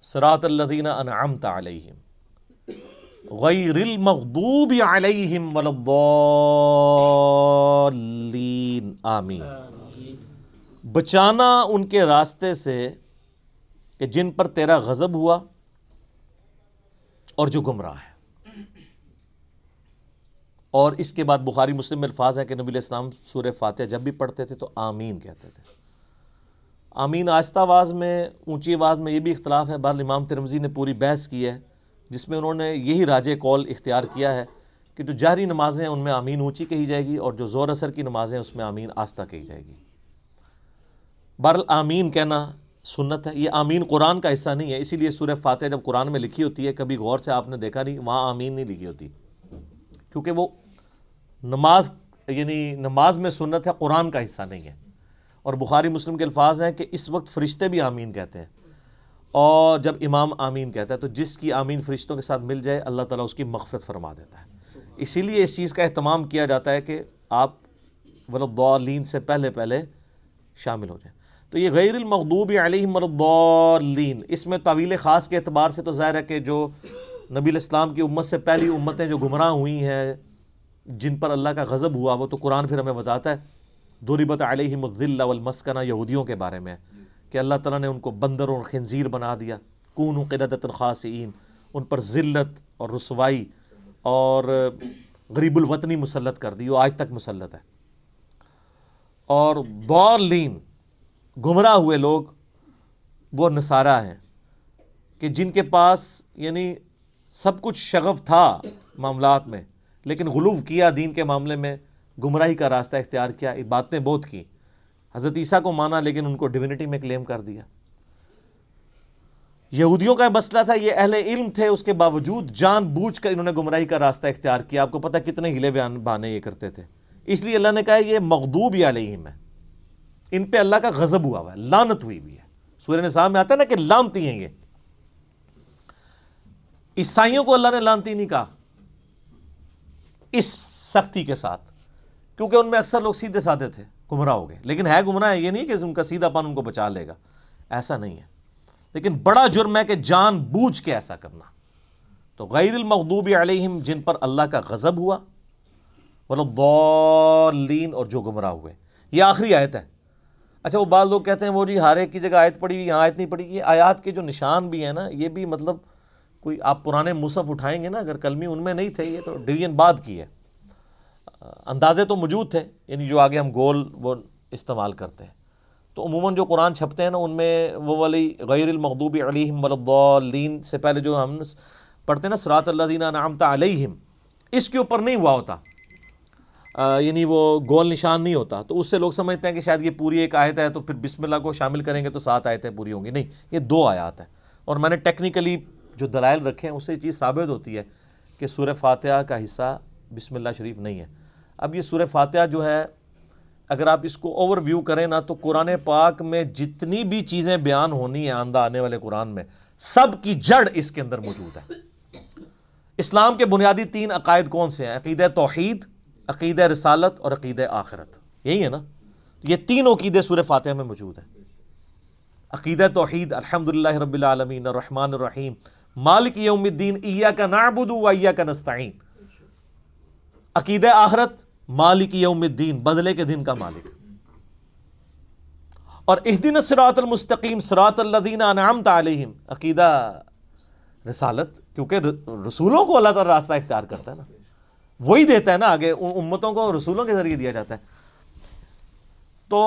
صراط الذین انعمت علیہم غیر المغضوب علیہم ولا الضالین آمین۔ بچانا ان کے راستے سے کہ جن پر تیرا غضب ہوا اور جو گمراہ ہے۔ اور اس کے بعد بخاری مسلم میں الفاظ ہے کہ نبی علیہ السلام سورہ فاتحہ جب بھی پڑھتے تھے تو آمین کہتے تھے۔ آمین آہستہ آواز میں، اونچی آواز میں، یہ بھی اختلاف ہے۔ بہرحال امام ترمذی نے پوری بحث کی ہے جس میں انہوں نے یہی راجح قول اختیار کیا ہے کہ جو جہری نمازیں ہیں ان میں آمین اونچی کہی جائے گی، اور جو زور اثر کی نمازیں ہیں اس میں آمین آہستہ کہی جائے گی۔ بہرحال آمین کہنا سنت ہے۔ یہ آمین قرآن کا حصہ نہیں ہے، اسی لیے سورہ فاتحہ جب قرآن میں لکھی ہوتی ہے کبھی غور سے آپ نے دیکھا نہیں وہاں آمین نہیں لکھی ہوتی، کیونکہ وہ نماز میں سنت ہے، قرآن کا حصہ نہیں ہے۔ اور بخاری مسلم کے الفاظ ہیں کہ اس وقت فرشتے بھی آمین کہتے ہیں، اور جب امام آمین کہتا ہے تو جس کی آمین فرشتوں کے ساتھ مل جائے اللہ تعالیٰ اس کی مغفرت فرما دیتا ہے۔ اسی لیے اس چیز کا اہتمام کیا جاتا ہے کہ آپ ولضالین سے پہلے شامل ہو جائیں۔ تو یہ غیر المغضوب علیہم ولضالین، اس میں تعویل خاص کے اعتبار سے تو ظاہر ہے کہ جو نبی علیہ السلام کی امت سے پہلی امتیں جو گمراہ ہوئی ہیں، جن پر اللہ کا غضب ہوا، وہ تو قرآن پھر ہمیں بتاتا ہے۔ ضربت علیہم الذلہ والمسکنہ یہودیوں کے بارے میں کہ اللہ تعالیٰ نے ان کو بندر اور خنزیر بنا دیا، کونوا قردۃ خاسئین، ان پر ذلت اور رسوائی اور غریب الوطنی مسلط کر دی، وہ آج تک مسلط ہے۔ اور ضالین، گمراہ ہوئے لوگ، وہ نصارہ ہیں کہ جن کے پاس سب کچھ شغف تھا معاملات میں، لیکن غلو کیا دین کے معاملے میں، گمراہی کا راستہ اختیار کیا، باتیں بہت کی، حضرت عیسیٰ کو مانا لیکن ان کو ڈیونٹی میں کلیم کر دیا۔ یہودیوں کا مسئلہ تھا، یہ اہل علم تھے، اس کے باوجود جان بوجھ کر انہوں نے گمراہی کا راستہ اختیار کیا۔ آپ کو پتہ کتنے ہیلے بہانے یہ کرتے تھے، اس لیے اللہ نے کہا یہ مغضوب علیہم ہے، ان پہ اللہ کا غضب ہوا ہے، لعنت ہوئی بھی ہے۔ سورہ نساء میں آتا ہے نا کہ لعنتی ہیں یہ۔ عیسائیوں کو اللہ نے لعنتی نہیں کہا اس سختی کے ساتھ، کیونکہ ان میں اکثر لوگ سیدھے سادے تھے، گمراہ ہو گئے، لیکن ہے گمراہ ہے، یہ نہیں کہ ان کا سیدھا پن ان کو بچا لے گا، ایسا نہیں ہے۔ لیکن بڑا جرم ہے کہ جان بوجھ کے ایسا کرنا۔ تو غیر المغضوب علیہم، جن پر اللہ کا غضب ہوا، ولضالین، اور جو گمراہ ہوئے۔ یہ آخری آیت ہے۔ اچھا، وہ بعض لوگ کہتے ہیں وہ جی ہر ایک کی جگہ آیت پڑھی ہوئی، یہاں آیت نہیں پڑھی۔ یہ آیات کے جو نشان بھی ہیں نا، یہ بھی مطلب کوئی آپ پرانے مصحف اٹھائیں گے نا، اگر کلمی ان میں نہیں تھے، یہ تو ڈویژن بعد کی ہے۔ اندازے تو موجود تھے، جو آگے ہم گول وہ استعمال کرتے ہیں۔ تو عموماً جو قرآن چھپتے ہیں نا، ان میں وہ والی غیر المغضوب علیہم ولضالین سے پہلے جو ہم پڑھتے ہیں نا صراط الذین انعمت علیہم، اس کے اوپر نہیں ہوا ہوتا، وہ گول نشان نہیں ہوتا، تو اس سے لوگ سمجھتے ہیں کہ شاید یہ پوری ایک آیت ہے تو پھر بسم اللہ کو شامل کریں گے تو 7 آیتیں پوری ہوں گی۔ نہیں، یہ 2 آیات ہیں، اور میں نے ٹیکنیکلی جو دلائل رکھے ہیں اس سے یہ چیز ثابت ہوتی ہے کہ سورہ فاتحہ کا حصہ بسم اللہ شریف نہیں ہے۔ اب یہ سورہ فاتحہ جو ہے، اگر آپ اس کو اوور ویو کریں نا، تو قرآن پاک میں جتنی بھی چیزیں بیان ہونی ہیں آئندہ آنے والے قرآن میں، سب کی جڑ اس کے اندر موجود ہے۔ اسلام کے بنیادی 3 عقائد کون سے ہیں؟ عقیدہ توحید، عقیدہ رسالت اور عقیدہ آخرت، یہی ہے نا؟ یہ تینوں عقیدے سورہ فاتحہ میں موجود ہیں۔ عقیدہ توحید، الحمدللہ رب العالمین الرحمن الرحیم مالک یوم الدین ایاک نعبد و ایاک نستعین۔ عقیدہ آخرت، مالک یوم الدین، بدلے کے دن کا مالک۔ اور اہدنا الصراط المستقیم صراط الذین انعمت علیہم، عقیدہ رسالت، کیونکہ رسولوں کو اللہ تعالیٰ راستہ اختیار کرتا ہے نا، وہی دیتا ہے نا آگے، امتوں کو رسولوں کے ذریعے دیا جاتا ہے۔ تو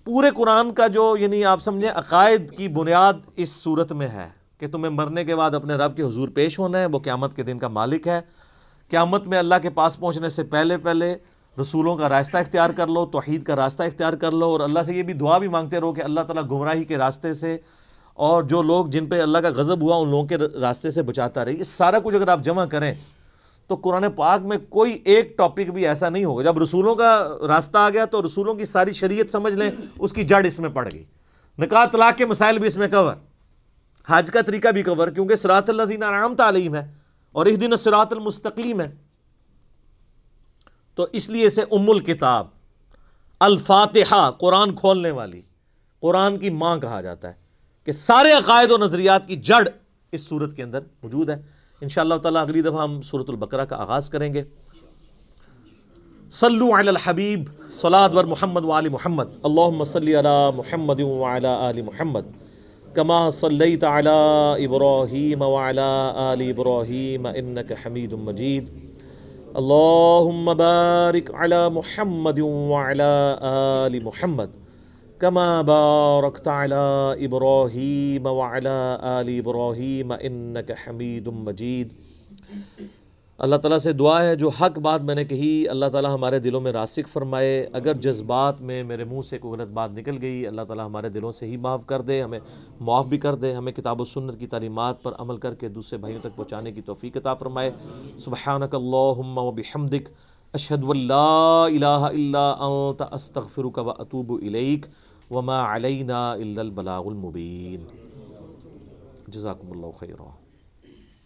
پورے قرآن کا جو آپ سمجھیں عقائد کی بنیاد اس صورت میں ہے کہ تمہیں مرنے کے بعد اپنے رب کے حضور پیش ہونا ہے، وہ قیامت کے دن کا مالک ہے۔ قیامت میں اللہ کے پاس پہنچنے سے پہلے رسولوں کا راستہ اختیار کر لو، توحید کا راستہ اختیار کر لو، اور اللہ سے یہ بھی دعا بھی مانگتے رہو کہ اللہ تعالیٰ گمراہی کے راستے سے اور جو لوگ جن پہ اللہ کا غضب ہوا ان لوگوں کے راستے سے بچاتا رہے۔ یہ سارا کچھ اگر آپ جمع کریں تو قرآن پاک میں کوئی ایک ٹاپک بھی ایسا نہیں ہوگا۔ جب رسولوں کا راستہ آ گیا تو رسولوں کی ساری شریعت سمجھ لیں، اس کی جڑ اس میں پڑ گئی۔ نکاح طلاق کے مسائل بھی اس میں کور، حج کا طریقہ بھی کور، کیونکہ صراط الذین انعمت علیہم ہے اور اہدنا الصراط المستقیم ہے۔ تو اس لیے اسے ام الکتاب، الفاتحہ، قرآن کھولنے والی، قرآن کی ماں کہا جاتا ہے۔ کہ سارے عقائد و نظریات کی جڑ اس صورت کے اندر موجود ہے۔ انشاءاللہ تعالیٰ اگلی دفعہ ہم سورۃ البقرہ کا آغاز کریں گے۔ صلو علی الحبیب، صلاۃ بر محمد وآل محمد، اللہم صلی علی محمد وعلی آل محمد کما صلیت علی ابراہیم وعلی آل ابراہیم انک حمید مجید، اللہم بارک علی محمد وعلی آل محمد کما بارکت علی ابراہیم وعلی آل ابراہیم انک حمید مجید۔ اللہ تعالیٰ سے دعا ہے جو حق بات میں نے کہی اللہ تعالیٰ ہمارے دلوں میں راسخ فرمائے، اگر جذبات میں میرے منہ سے کوئی غلط بات نکل گئی اللہ تعالیٰ ہمارے دلوں سے ہی معاف کر دے، ہمیں معاف بھی کر دے، ہمیں کتاب و سنت کی تعلیمات پر عمل کر کے دوسرے بھائیوں تک پہنچانے کی توفیق عطا فرمائے۔ سبحانک اللہم و بحمدک، اشہد ان لا الہ الا انت، استغفرک و اتوب الیک، وما علینا الا البلاغ المبین۔ جزاکم اللہ خیرا۔